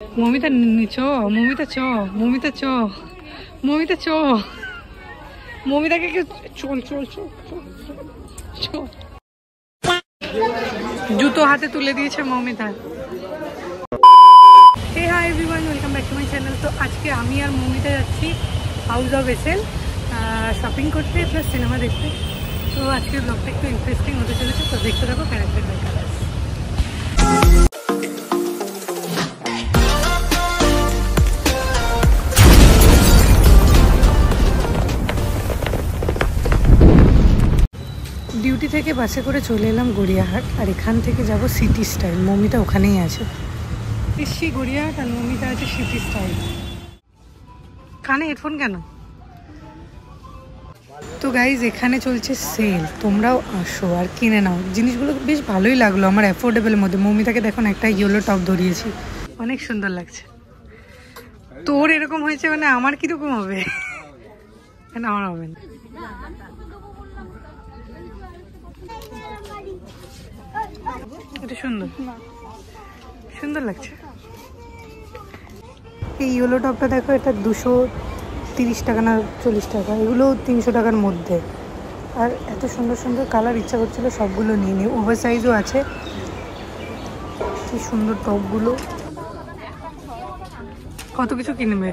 মমিতা চ মমিতা চ মমিতা চ মমিতা চ মমিতাকে চল চল চল চল। জুতো হাতে তুলে দিয়েছে Momita. Hey hi everyone, welcome back to my channel. তো আজকে আমি আর মমিতা যাচ্ছি হাউস অফ এসেল শপিং করতে প্লাস সিনেমা দেখতে। তো আজকের ব্লগটা একটু ইন্টারেস্টিং হতে চলেছে, তো দেখতে থাকো ক্যারেক্টার বাই কালার্স। ডিউটি থেকে বাসে করে চলে এলাম গড়িয়াহাট, আর এখান থেকে যাব সিটি স্টাইল। মমিতা ওখানেই আছে, এসছি গড়িয়াহাট, আর মমিতা আছে সিটি স্টাইল। কানে হেডফোন কেন? তো গাইজ এখানে চলছে সেল, তোমরাও আসো আর কিনে নাও। জিনিসগুলো বেশ ভালোই লাগলো আমার, অ্যাফোর্ডেবলের মধ্যে। মমিতাকে দেখো না, একটা ইয়েলো টপ ধরিয়েছি, অনেক সুন্দর লাগছে। তোর এরকম হয়েছে মানে আমার কিরকম হবে? আমার হবে না। এটা সুন্দর সুন্দর লাগছে। এই ইয়েলো টপটা দেখো, এটা 230 টাকা না 40 টাকা, এগুলো 300 টাকার মধ্যে। আর এত সুন্দর সুন্দর কালার, ইচ্ছা করছিল সবগুলো নিয়ে নিই। ওভার সাইজও আছে, কি সুন্দর টপগুলো। কত কিছু কিনবে,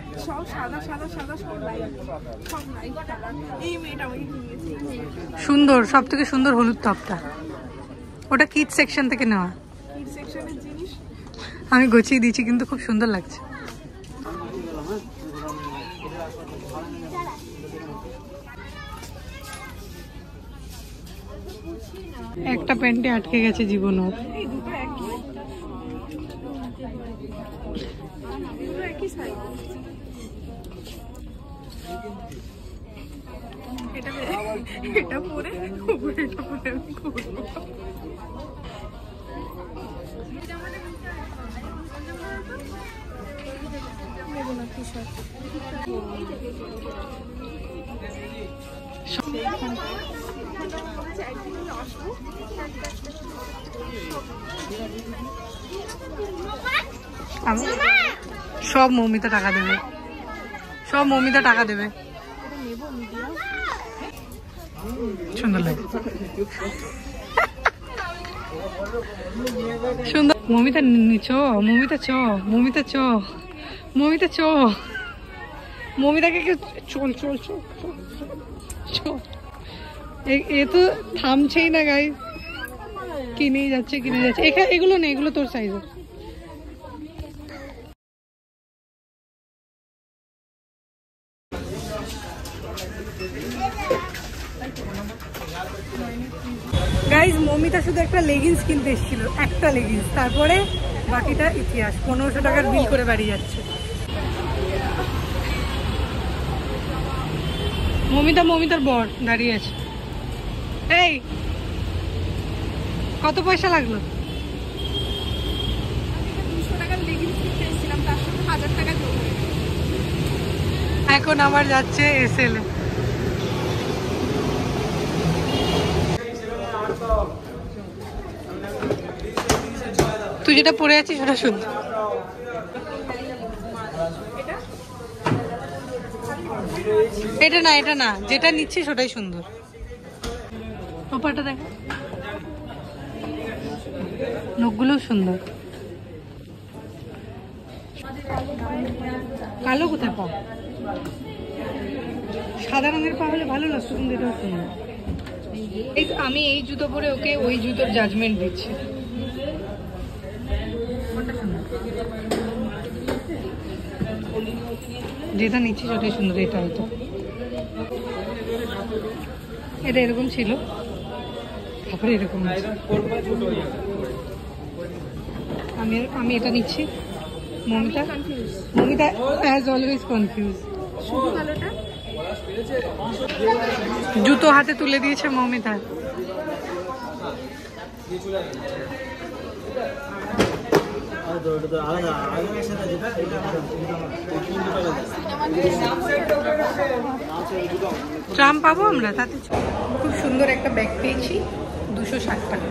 সুন্দর। সব থেকে সুন্দর হলুদ টপটা, ওটা কিড সেকশন থেকে নেওয়া। আমি গুছিয়ে দিয়েছি, কিন্তু খুব সুন্দর লাগছে। একটা প্যান্টে আটকে গেছে জীবন ওর। এটা পরে আমি করবো। সব মমিতা টাকা দেবে, সব মমিতা টাকা দেবে। সুন্দর লাগে, সুন্দর। মমিতা চ মমিতা চ মমিতা চ মমিতা চ মমিতাকে চল চল চল চল। এ তো থামছেই না গাই, কিনেই যাচ্ছে কিনে যাচ্ছে। এখানে এগুলো নেই, এগুলো তোর সাইজের। গাইজ মমিতা শুধু একটা লেগিংস কিনতে এসেছিল, একটা লেগিংস, তারপরে বাকিটা ইতিহাস। 1500 টাকার বিল করে বাড়ি যাচ্ছে। মমিতার বর দাঁড়িয়ে আছে। এই কত পয়সা লাগলো? 200 টাকার লেগিংস কিনতে এসেছিলাম, তার সাথে 1000 টাকা যোগ হয়ে গেল। এখন আমার যাচ্ছে এসএল। তুই যেটা পরে আছিস সেটা সুন্দর। এটা না, এটা না, যেটা নিচ্ছিস ওটাই সুন্দর। ওপাটা দেখ, নখগুলো সুন্দর। কালো কোথায় পা? সাদা রঙের পা হলে ভালো লাগতো, কিন্তু এটাও সুন্দর। আমি এই জুতো পরে ওকে ওই জুতোর জাজমেন্ট দিচ্ছি। যেটা নিচ্ছি সেটাই সুন্দর। এটা হয়তো এটা এরকম ছিল, তারপরে এরকম আছে। আমি এটা নিচ্ছি। Mamita as always confuse. জুতো হাতে তুলে দিয়েছে মমিতা। ট্রাম পাবো আমরা তাতে। খুব সুন্দর একটা ব্যাগ পেয়েছি, 260 টাকা।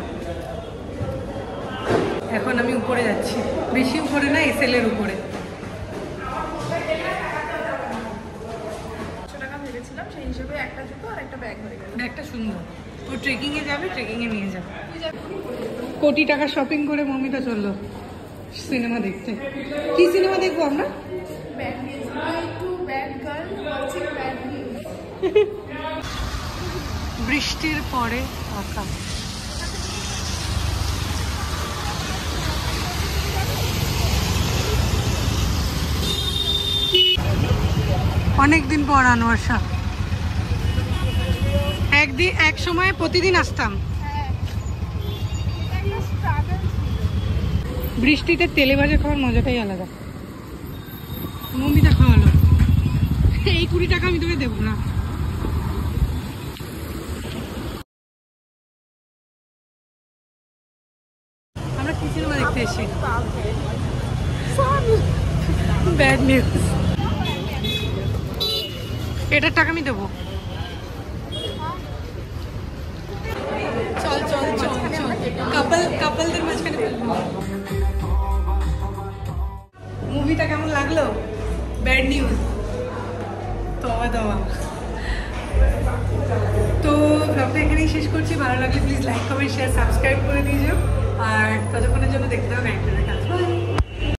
এখন আমি উপরে যাচ্ছি, বেশি উপরে না, এসএল এর উপরে। সুন্দর। ও ট্রেকিংয়ে যাবে, ট্রেকিংয়ে নিয়ে যাবে। কোটি টাকা শপিং করে মমিতা চললো সিনেমা দেখতে। কি সিনেমা দেখবো আমরা? বৃষ্টির পরে আকাশ। অনেকদিন পর আনোয়ার শাহ। এক সময় প্রতিদিন আসতাম। বৃষ্টিতে তেলে ভাজা খাওয়ার মজাটাই আলাদা। মমিতা খাওয়ালো। এই 20 টাকা আমি তোকে দেবো না। আমরা কি সিনেমা দেখতে এসেছি? Bad news. এটার টাকা আমি দেবো। চল চল চল চল, কাপলদের মাঝখানে ফেলবো। মুভিটা কেমন লাগলো? Bad news. তবা তবা। তো ব্লগটা এখানেই শেষ করছি। ভালো লাগলে please like comment share subscribe করে দিয়ে যাও। আর ততক্ষণের জন্য দেখতে হবে একটা